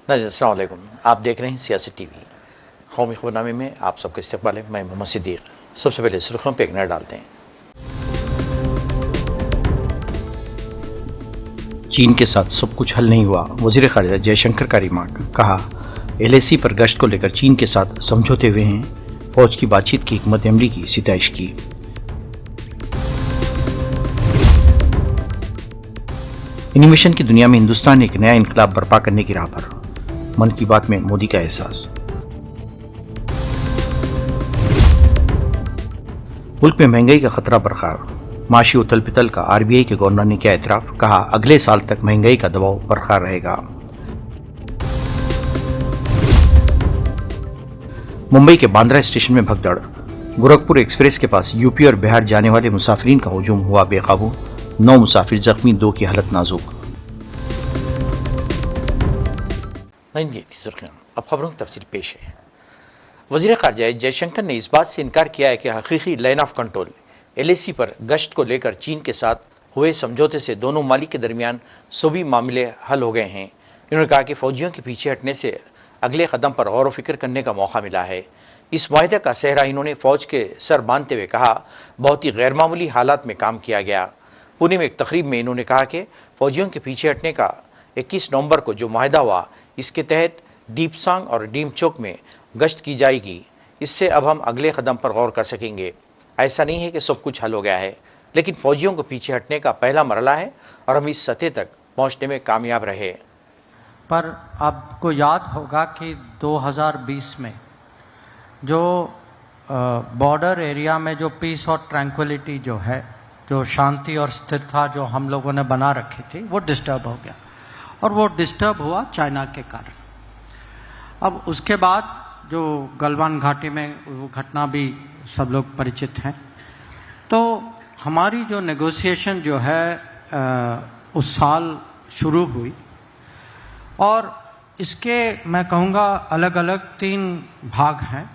नाज़रीन अस्सलाम वालेकुम, आप देख रहे हैं सियासी टीवी। कौमी खबरनामे में आप सबका इस्तकबाल है। मैं मोहम्मद सिद्दीक। सबसे पहले सुर्खियों पर एक नज़र डालते हैं। चीन के साथ सब कुछ हल नहीं हुआ, वज़ीर ख़ारिजा जयशंकर का रिमार्क। कहा LAC पर गश्त को लेकर चीन के साथ समझौते हुए हैं। फौज की बातचीत की हिकमत अमली की सिताइश की। इनोवेशन की दुनिया में हिंदुस्तान एक नया इनकलाब बर्पा करने की राह पर। मन की बात में मोदी का एहसास। मुल्क में महंगाई का खतरा बरकरार, माशी उथल पिथल का RBI के गवर्नर ने किया एतराफ। कहा अगले साल तक महंगाई का दबाव बरकरार रहेगा। मुंबई के बांद्रा स्टेशन में भगदड़, गोरखपुर एक्सप्रेस के पास यूपी और बिहार जाने वाले मुसाफिरीन का हुजूम हुआ बेकाबू। 9 मुसाफिर जख्मी, 2 की हालत नाजुक। ये थी सुर्खियां। अब खबरों की तफसील पेश है। वज़ीर ख़ारिजा जयशंकर ने इस बात से इनकार किया है कि हकीकी लाइन ऑफ कंट्रोल LAC पर गश्त को लेकर चीन के साथ हुए समझौते से दोनों मालिक के दरमियान सूबी मामले हल हो गए हैं। इन्होंने कहा कि फ़ौजियों के पीछे हटने से अगले कदम पर गौर व फिक्र करने का मौका मिला है। इस माहिदे का सेहरा इन्होंने फ़ौज के सर बांधते हुए कहा बहुत ही गैरमामूली हालात में काम किया गया। पुणे में एक तकरीब में इन्होंने कहा कि फ़ौजियों के पीछे हटने का 21 नवंबर को जो माहिदा हुआ, इसके तहत डीपसांग और डीमचोक में गश्त की जाएगी। इससे अब हम अगले कदम पर गौर कर सकेंगे। ऐसा नहीं है कि सब कुछ हल हो गया है, लेकिन फ़ौजियों को पीछे हटने का पहला मरला है और हम इस सतह तक पहुंचने में कामयाब रहे। पर आपको याद होगा कि 2020 में जो बॉर्डर एरिया में जो पीस और ट्रैंक्विलिटी जो है, जो शांति और स्थिरता जो हम लोगों ने बना रखी थी, वो डिस्टर्ब हो गया। और वो डिस्टर्ब हुआ चाइना के कारण। अब उसके बाद जो गलवान घाटी में वो घटना भी सब लोग परिचित हैं। तो हमारी जो नेगोशिएशन जो है उस साल शुरू हुई और इसके मैं कहूँगा अलग अलग 3 भाग हैं।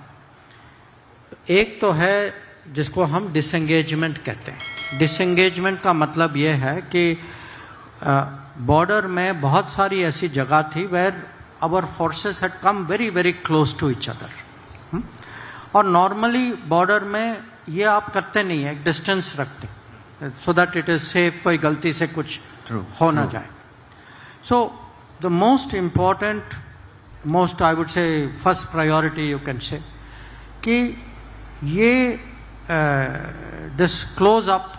एक तो है जिसको हम डिसएंगेजमेंट कहते हैं। डिसएंगेजमेंट का मतलब ये है कि बॉर्डर में बहुत सारी ऐसी जगह थी where our forces had come very very close to each other. और नॉर्मली बॉर्डर में ये आप करते नहीं है, एक डिस्टेंस रखते so that it is safe, कोई गलती से कुछ हो ना जाए। So the most important, most I would say first priority you can say कि ये दिस क्लोज अप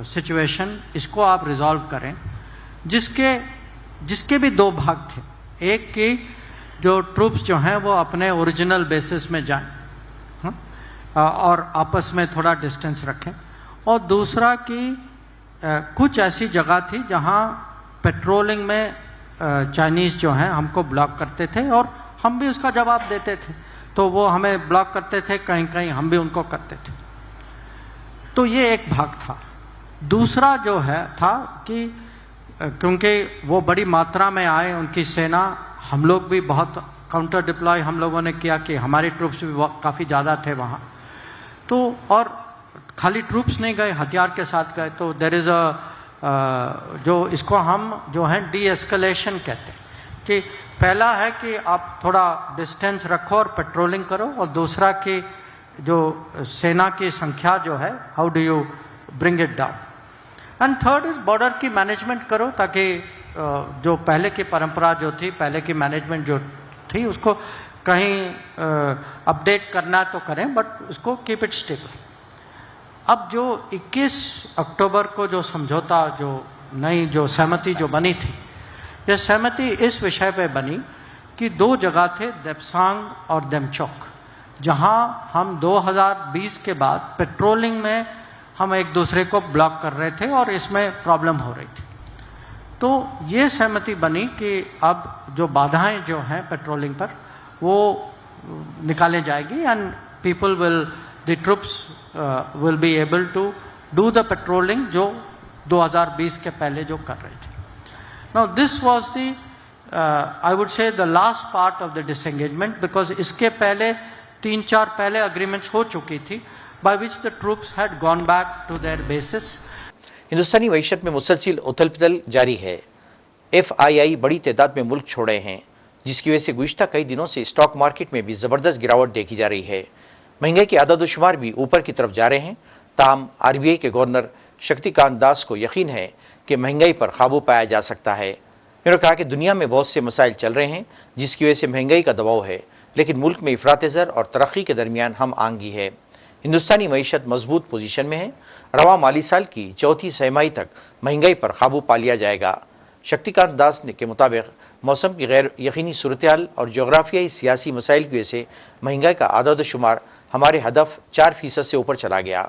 सिचुएशन, इसको आप रिजॉल्व करें। जिसके भी 2 भाग थे। एक कि जो ट्रूप्स जो हैं वो अपने ओरिजिनल बेसिस में जाएं और आपस में थोड़ा डिस्टेंस रखें, और दूसरा कि कुछ ऐसी जगह थी जहां पेट्रोलिंग में चाइनीज़ जो हैं हमको ब्लॉक करते थे और हम भी उसका जवाब देते थे। तो वो हमें ब्लॉक करते थे, कहीं कहीं हम भी उनको करते थे। तो ये एक भाग था। दूसरा जो है था कि क्योंकि वो बड़ी मात्रा में आए, उनकी सेना, हम लोग भी बहुत काउंटर डिप्लॉय हम लोगों ने किया कि हमारे ट्रूप्स भी काफ़ी ज़्यादा थे वहाँ। तो और खाली ट्रूप्स नहीं गए, हथियार के साथ गए। तो देयर इज़ जो इसको हम जो है डी एस्केलेशन कहते हैं कि पहला है कि आप थोड़ा डिस्टेंस रखो और पेट्रोलिंग करो, और दूसरा कि जो सेना की संख्या जो है how do you bring it down, and third is border की मैनेजमेंट करो ताकि जो पहले की परंपरा जो थी, पहले की मैनेजमेंट जो थी, उसको कहीं अपडेट करना तो करें बट उसको कीप इट स्टेबल। अब जो 21 अक्टूबर को जो समझौता, जो नई जो सहमति जो बनी थी, यह सहमति इस विषय पे बनी कि 2 जगह थे, देपसांग और देमचोक, जहां हम 2020 के बाद पेट्रोलिंग में हम एक दूसरे को ब्लॉक कर रहे थे और इसमें प्रॉब्लम हो रही थी। तो ये सहमति बनी कि अब जो बाधाएं जो हैं पेट्रोलिंग पर वो निकाले जाएगी and people will, the troops will be able to do the patrolling जो 2020 के पहले जो कर रहे थे। Now this was the I would say the last part of the disengagement, because इसके पहले 3-4 पहले अग्रीमेंट्स हो चुकी थी by which the troops had gone back to their bases. हिंदुस्तानी मईशत में मुसलसिल उथल पुथल जारी है। FII बड़ी तादाद में मुल्क छोड़े हैं। जिसकी वजह से गुज़िश्ता कई दिनों से स्टॉक मार्केट में भी ज़बरदस्त गिरावट देखी जा रही है। महंगाई के आदादोशुमार भी ऊपर की तरफ जा रहे हैं। ताहम RBI के गवर्नर शक्तिकांत दास को यकीन है कि महंगाई पर काबू पाया जा सकता है। उन्होंने कहा कि दुनिया में बहुत से मसाइल चल रहे हैं जिसकी वजह से महंगाई का दबाव है, लेकिन मुल्क में इफरात-ए-ज़र और तरक्की के दरमियान हम आंगी है। हिंदुस्तानी मईशत मजबूत पोजीशन में है। रवा माली साल की चौथी छमाही तक महंगाई पर काबू पा लिया जाएगा। शक्तिकांत दास के मुताबिक मौसम की गैर यकीनी सूरत-ए-हाल और जोग्राफियाई सियासी मसाइल की वजह से महंगाई का आदाद-ओ-शुमार हमारे हदफ 4% से ऊपर चला गया।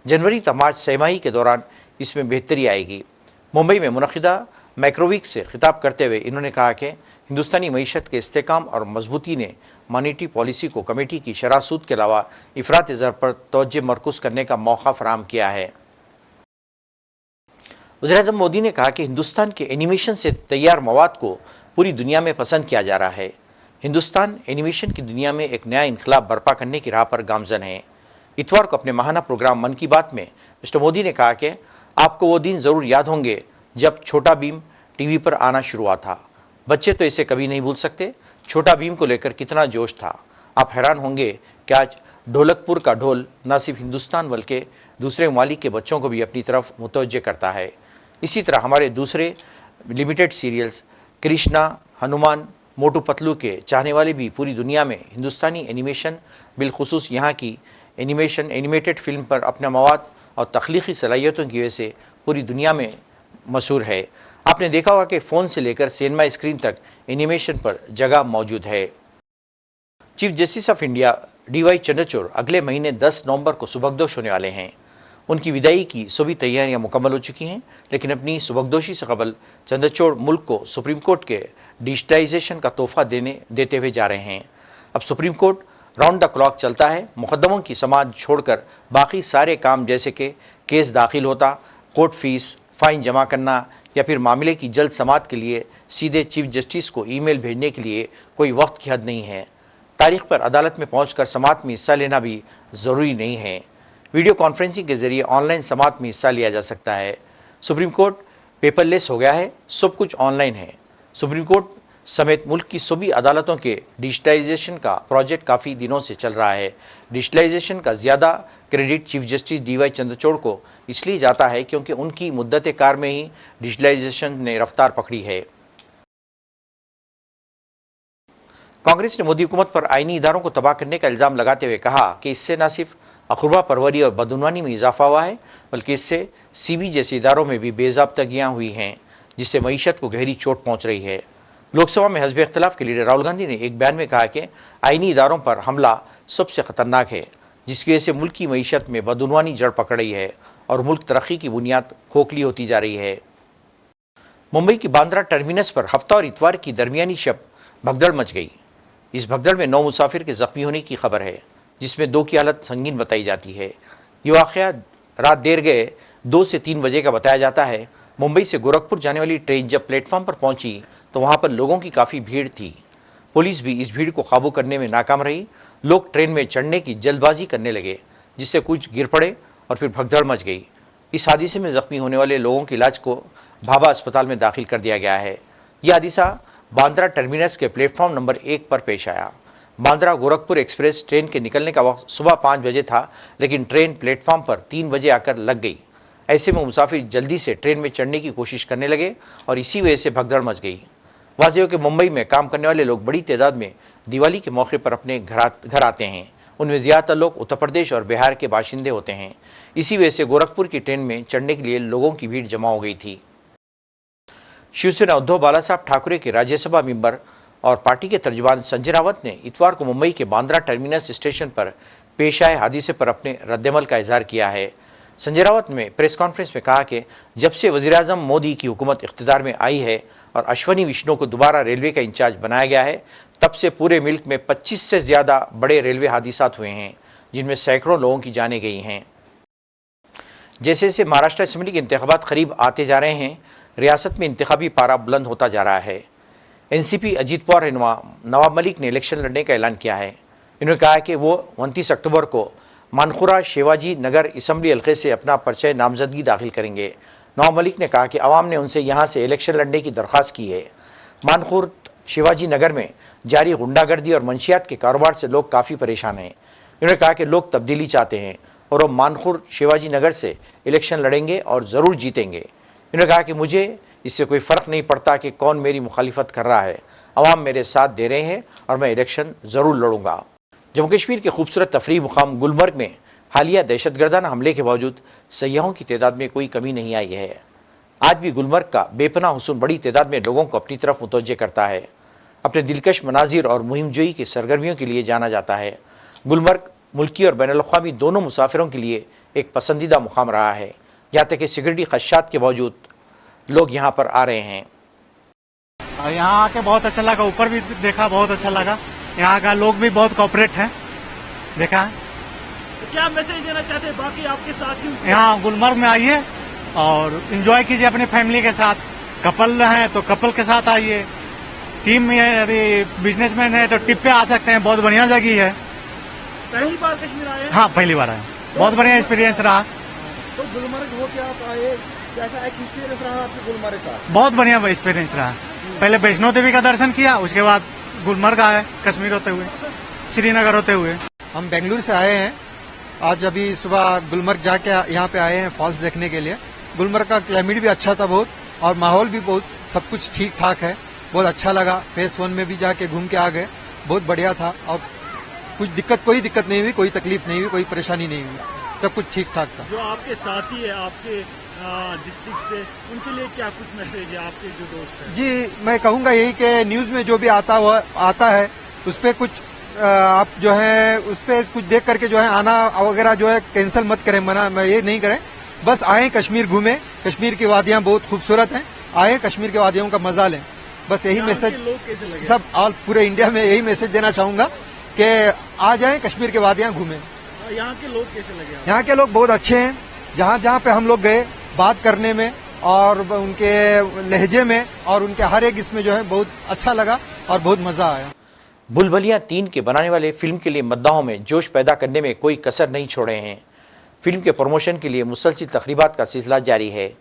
जनवरी तक मार्च छमाही के दौरान इसमें बेहतरी आएगी। मुंबई में मुनक़िदा मैक्रोवीक से खिताब करते हुए इन्होंने कहा कि हिंदुस्तानी मईशत के इस्तेहकाम और मजबूती ने मॉनेटरी पॉलिसी को कमेटी की शरह सूद के अलावा इफरात-ए-ज़र पर तवज्जो मरकूज़ करने का मौका फराहम किया है। वज़ीर-ए-आज़म मोदी ने कहा कि हिंदुस्तान के एनिमेशन से तैयार मवाद को पूरी दुनिया में पसंद किया जा रहा है। हिंदुस्तान एनिमेशन की दुनिया में एक नया इनकलाब बर्पा करने की राह पर गामज़न है। इतवार को अपने माहाना प्रोग्राम मन की बात में मिस्टर मोदी ने कहा कि आपको वो दिन ज़रूर याद होंगे जब छोटा भीम टीवी पर आना शुरू हुआ था। बच्चे तो इसे कभी नहीं भूल सकते। छोटा भीम को लेकर कितना जोश था। आप हैरान होंगे कि आज ढोलकपुर का ढोल न सिर्फ हिंदुस्तान बल्कि दूसरे ममालिक के बच्चों को भी अपनी तरफ मुतवज्जे करता है। इसी तरह हमारे दूसरे लिमिटेड सीरियल्स कृष्णा, हनुमान, मोटू पतलू के चाहने वाले भी पूरी दुनिया में हिंदुस्तानी एनिमेशन, बिलखुसूस यहाँ की एनिमेटेड फिल्म पर अपना मवाद और तख्लीकी सलाहियतों की वजह से पूरी दुनिया में मशहूर है। आपने देखा होगा कि फ़ोन से लेकर सिनेमा स्क्रीन तक एनिमेशन पर जगह मौजूद है। Chief justice of India DY Chandrachud अगले महीने 10 नवंबर को सुबकदोश होने वाले हैं। उनकी विदाई की सभी तैयारियां मुकम्मल हो चुकी हैं, लेकिन अपनी सुबकदोशी से कबल चंद्रचूड़ मुल्क को सुप्रीम कोर्ट के डिजिटाइजेशन का तोहफा देते हुए जा रहे हैं। अब supreme court round the clock चलता है। मुकदमों की समाअत छोड़कर बाकी सारे काम जैसे कि केस दाखिल होता, कोर्ट फीस, फ़ाइन जमा करना या फिर मामले की जल्द समाअत के लिए सीधे चीफ जस्टिस को ईमेल भेजने के लिए कोई वक्त की हद नहीं है। तारीख पर अदालत में पहुंचकर समाअत में हिस्सा लेना भी ज़रूरी नहीं है। वीडियो कॉन्फ्रेंसिंग के जरिए ऑनलाइन समाअत में हिस्सा लिया जा सकता है। सुप्रीम कोर्ट पेपरलेस हो गया है, सब कुछ ऑनलाइन है। सुप्रीम कोर्ट समेत मुल्क की सभी अदालतों के डिजिटाइजेशन का प्रोजेक्ट काफ़ी दिनों से चल रहा है। डिजिटलाइजेशन का ज़्यादा credit chief justice DY Chandrachud को इसलिए जाता है क्योंकि उनकी मुद्दत कार में ही डिजिटलाइजेशन ने रफ्तार पकड़ी है। कांग्रेस ने मोदी हुकूमत पर आईनी इदारों को तबाह करने का इल्ज़ाम लगाते हुए कहा कि इससे न सिर्फ अखुरबा परवरी और बदउनवानी में इजाफा हुआ है, बल्कि इससे CB जैसे इदारों में भी बेज़ाब्तगियाँ हुई हैं, जिससे मईशत को गहरी चोट पहुँच रही है। लोकसभा में हज़ब इख्तिलाफ के लीडर राहुल गांधी ने एक बयान में कहा कि आईनी इदारों पर हमला सबसे ख़तरनाक है, जिसकी वजह से मुल्क की मईशत में बदउनवानी जड़ पकड़ रही है और मुल्क तरक्की की बुनियाद खोखली होती जा रही है। मुंबई की बांद्रा टर्मिनस पर हफ्ता और इतवार की दरमियानी शब भगदड़ मच गई। इस भगदड़ में 9 मुसाफिर के ज़ख्मी होने की खबर है, जिसमें 2 की हालत संगीन बताई जाती है। ये वाक़या रात देर गए 2 से 3 बजे का बताया जाता है। मुंबई से गोरखपुर जाने वाली ट्रेन जब प्लेटफॉर्म पर पहुंची तो वहां पर लोगों की काफ़ी भीड़ थी। पुलिस भी इस भीड़ को काबू करने में नाकाम रही। लोग ट्रेन में चढ़ने की जल्दबाजी करने लगे, जिससे कुछ गिर पड़े और फिर भगदड़ मच गई। इस हादसे में ज़ख्मी होने वाले लोगों के इलाज को भाभा अस्पताल में दाखिल कर दिया गया है। यह हादसा बांद्रा टर्मिनस के प्लेटफॉर्म नंबर 1 पर पेश आया। बांद्रा गोरखपुर एक्सप्रेस ट्रेन के निकलने का वक्त सुबह 5 बजे था, लेकिन ट्रेन प्लेटफॉर्म पर 3 बजे आकर लग गई। ऐसे में मुसाफिर जल्दी से ट्रेन में चढ़ने की कोशिश करने लगे और इसी वजह से भगदड़ मच गई। वाज़ेह हो कि मुंबई में काम करने वाले लोग बड़ी तादाद में दिवाली के मौके पर अपने घर आते हैं। उनमें ज़्यादातर लोग उत्तर प्रदेश और बिहार के बाशिंदे होते हैं। इसी वजह से गोरखपुर की ट्रेन में चढ़ने के लिए लोगों की भीड़ जमा हो गई थी। शिवसेना उद्धव बाला साहब ठाकरे के राज्यसभा मेंबर और पार्टी के तर्जुमान संजय रावत ने इतवार को मुंबई के बांद्रा टर्मिनस स्टेशन पर पेश आए हादसे पर अपने रद्दमल का इजहार किया है। संजय रावत ने प्रेस कॉन्फ्रेंस में कहा कि जब से वज़ीर-ए-आज़म मोदी की हुकूमत इख्तिदार में आई है और अश्वनी विष्णु को दोबारा रेलवे का इंचार्ज बनाया गया है, तब से पूरे मुल्क में 25 से ज़्यादा बड़े रेलवे हादसात हुए हैं, जिनमें सैकड़ों लोगों की जानें गई हैं। जैसे जैसे महाराष्ट्र असेंबली के इंतखाबात करीब आते जा रहे हैं, रियासत में इंतखाबी पारा बुलंद होता जा रहा है। NCP अजीत पवार रहनुमा नवाब मलिक ने इलेक्शन लड़ने का ऐलान किया है। इन्होंने कहा कि वो 29 अक्टूबर को मानखुरा शिवाजी नगर असम्बली हल्के से अपना पर्चा नामजदगी दाखिल करेंगे। नवाब मलिक ने कहा कि अवाम ने उनसे यहाँ से इलेक्शन लड़ने की दरख्वास्त की है। मानखुर शिवाजी नगर में जारी गुंडागर्दी और मंशियात के कारोबार से लोग काफ़ी परेशान हैं। इन्होंने कहा कि लोग तब्दीली चाहते हैं और वो मानखुर शिवाजी नगर से इलेक्शन लड़ेंगे और ज़रूर जीतेंगे। इन्होंने कहा कि मुझे इससे कोई फ़र्क नहीं पड़ता कि कौन मेरी मुखालिफत कर रहा है, अवाम मेरे साथ दे रहे हैं और मैं इलेक्शन ज़रूर लड़ूंगा। जम्मू कश्मीर के खूबसूरत तफरीह मुकाम गुलमर्ग में हालिया दहशतगर्दाना हमले के बावजूद सयाहों की तादाद में कोई कमी नहीं आई है। आज भी गुलमर्ग का बेपनाह हुस्न बड़ी तादाद में लोगों को अपनी तरफ मुतवज्जे करता है। अपने दिलकश मनाजिर और मुहिमजोई की सरगर्मियों के लिए जाना जाता है। गुलमर्ग मुल्की और बैनुल-अक़वामी दोनों मुसाफिरों के लिए एक पसंदीदा मुकाम रहा है, यहाँ तक कि सिक्योरिटी खदशात के बावजूद लोग यहाँ पर आ रहे हैं। यहाँ आके बहुत अच्छा लगा, ऊपर भी देखा बहुत अच्छा लगा। यहाँ का लोग भी बहुत कोऑपरेट हैं, देखा। तो क्या मैसेज देना चाहते हैं बाकी आपके साथियों को? यहाँ गुलमर्ग में आइए और एंजॉय कीजिए अपनी फैमिली के साथ। कपल है तो कपल के साथ आइए, टीम में है, यदि बिजनेसमैन है तो ट्रिप पे आ सकते हैं। बहुत बढ़िया जगह है। पहली बार कश्मीर आए हैं? हाँ, पहली बार आए। बहुत बढ़िया एक्सपीरियंस रहा। तो गुलमर्ग हो के आप आए, कैसा एक्सपीरियंस रहा आपके गुलमर्ग का? बहुत बढ़िया एक्सपीरियंस रहा। पहले वैष्णो देवी का दर्शन किया, उसके बाद गुलमर्ग आए, कश्मीर होते हुए, श्रीनगर होते हुए। हम बेंगलुरु से आए हैं। आज अभी सुबह गुलमर्ग जाके यहाँ पे आए हैं फॉल्स देखने के लिए। गुलमर्ग का क्लाइमेट भी अच्छा था बहुत, और माहौल भी बहुत, सब कुछ ठीक ठाक है। बहुत अच्छा लगा। फेस 1 में भी जाके घूम के आ गए, बहुत बढ़िया था। और कोई दिक्कत नहीं हुई, कोई तकलीफ नहीं हुई, कोई परेशानी नहीं हुई, सब कुछ ठीक ठाक था। जो आपके साथी है आपके डिस्ट्रिक्ट से, उनके लिए क्या कुछ मैसेज है, आपके जो दोस्त हैं? जी, मैं कहूँगा यही कि न्यूज़ में जो भी आता है उस पर कुछ आप जो है उस पर कुछ देख करके जो है आना वगैरह जो है कैंसिल मत करें, मना ये नहीं करें। बस आए कश्मीर घूमें, कश्मीर की वादियाँ बहुत खूबसूरत हैं, आए कश्मीर की वादियों का मजा लें। बस यही मैसेज सब ऑल पूरे इंडिया में यही मैसेज देना चाहूँगा कि आ जाएं कश्मीर की वादियाँ घूमें। यहाँ के लोग कैसे लगे? यहाँ के लोग बहुत अच्छे हैं। जहाँ पे हम लोग गए बात करने में और उनके लहजे में और उनके हर एक इसमें जो है बहुत अच्छा लगा और बहुत मजा आया। बुलबुलियाँ 3 के बनाने वाले फिल्म के लिए मद्दाहों में जोश पैदा करने में कोई कसर नहीं छोड़े हैं। फिल्म के प्रमोशन के लिए मुसलसल तकरीबात का सिलसिला जारी है।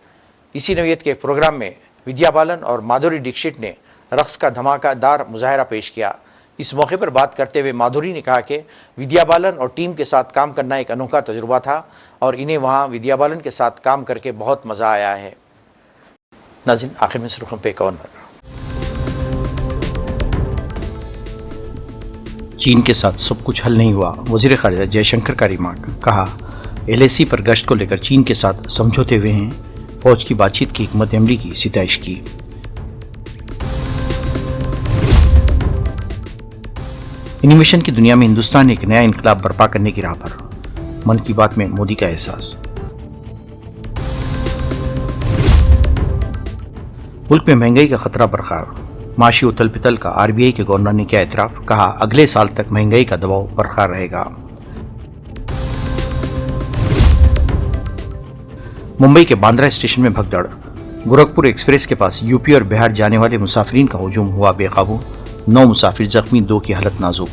इसी नौयत के प्रोग्राम में विद्या बालन और माधुरी दीक्षित ने रक्स का धमाकेदार मुजाहरा पेश किया। इस मौके पर बात करते हुए माधुरी ने कहा कि विद्या बालन और टीम के साथ काम करना एक अनोखा तजुर्बा था और इन्हें वहां विद्या बालन के साथ काम करके बहुत मज़ा आया है। नाज़रीन, आखिर में सुर्खियों पे एक और नज़र। चीन के साथ सब कुछ हल नहीं हुआ, वज़ीर ख़ारिजा जयशंकर का रिमार्क। कहा, LAC पर गश्त को लेकर चीन के साथ समझौते हुए हैं। फौज की बातचीत की हिकमत अमली की सिताइश की। एनिमेशन की दुनिया में हिंदुस्तान ने एक नया इनकलाब बर्पा करने की राह पर। मन की बात में मोदी का एहसास। मुल्क में महंगाई का खतरा बरकरार। माशी उथल पिथल का RBI के गवर्नर ने किया एतराफ। कहा, अगले साल तक महंगाई का दबाव बरकरार रहेगा। मुंबई के बांद्रा स्टेशन में भगदड़। गोरखपुर एक्सप्रेस के पास यूपी और बिहार जाने वाले मुसाफिरीन का हुजूम हुआ बेकाबू। 9 मुसाफिर जख्मी, 2 की हालत नाजुक।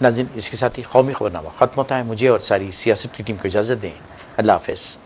नाज़रीन, इसके साथ ही कौमी खबरनामा खत्म होता है। मुझे और सारी सियासत की टीम को इजाज़त दें। अल्लाह हाफ़िज़।